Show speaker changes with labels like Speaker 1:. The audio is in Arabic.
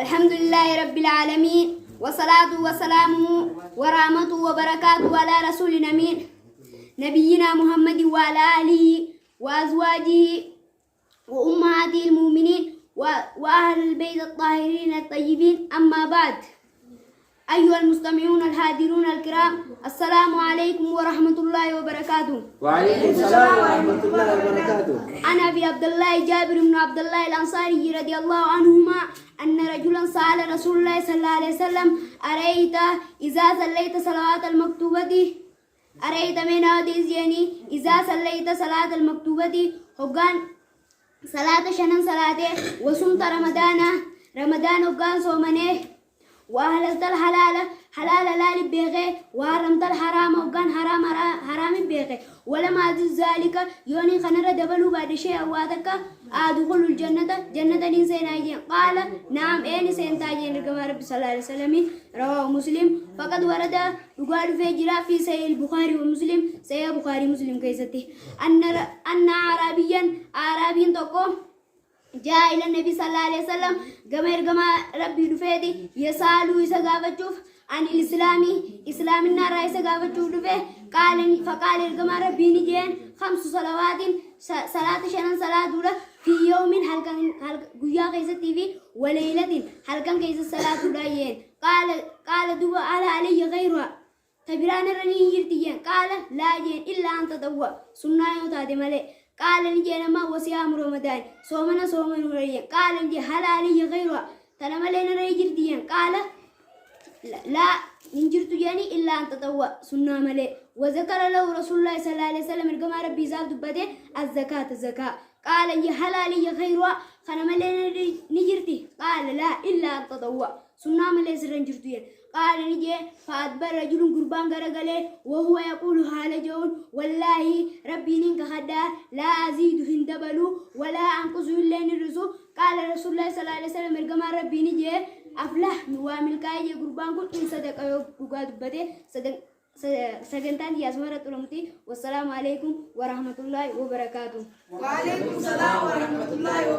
Speaker 1: الحمد لله رب العالمين والصلاة والسلام ورحمته وبركاته على رسول الأمين نبينا محمد وعلى آله وأزواجه وأمهات المؤمنين وأهل البيت الطاهرين الطيبين. أما بعد، أيها المستمعون الحاضرون الكرام، السلام عليكم ورحمة الله وبركاته.
Speaker 2: وعليكم السلام ورحمة الله وبركاته.
Speaker 1: أنا أبي عبد الله جابر بن عبد الله الأنصاري رضي الله عنهما أن رجلا سأل رسول الله صلى الله عليه وسلم: أرأيت إذا صليت صلاة المكتوبة أرأيت من حديث يعني إذا صليت صلاة المكتوبة هجان صلاة شنن صلاة وصمت رمضان هجان صومنه وأهلت الحلال حلال لا لبيغي وحرمت الحرام وكان حرام بيغي ولما أجز ذلك يوني خنر دبلو بعد شيء أوادك أدخل الجنة جنة إنسان أجين. قال: نعم إني سينتاجين كما رب صلى الله عليه وسلم. رواه مسلم. فقد ورد يقال في جرا في صحيح البخاري ومسلم صحيح البخاري مسلم كيستي أن أعرابي تقوم جاء إلى النبي صلى الله عليه وسلم جمع ربي دفيدي يسألوا يسقافتشوف عن إسلام النار يسقافتشوف دفيه فقال جمع ربي نجين 5 صلوات صلاة شنن صلاة دولة في يوم هل قيا كيس تيفي وليلة هل كان كيس صلاة دولة. قال دوبا علي غيرها تبران رني يرتين. قال: لا جين إلا أن تطوع سنة يوتادي ملي. قال: نجينا ما وصيام رمضان صومنا مريم. قال: نجي هل علي غيرها تنملين ريجردين. قال: لا نجرت يعني إلا أن تطوع سنة ملي. وذكر له رسول الله صلى الله عليه وسلم الجمار ربي زاد دبته الزكاة. قال: نجي هل علي غيرها خنملين نجرتي. قال: لا إلا أن تطوع سنة ملي سرنجرتين. قال: نجي فأدبر رجل قربان غرغله وهو يقول حال جون: والله ربي نينك خدا لا أزيد هندبلو ولا أنقص إلا نرسو. قال رسول الله صلى الله عليه وسلم الجمار ربي نجي أفلح نوامل كاي قربان كن إن صدق يقاد بده سجنتان يا سمرة رمتي. والسلام عليكم ورحمة الله وبركاته.
Speaker 3: وعليكم السلام ورحمة الله وبركاته.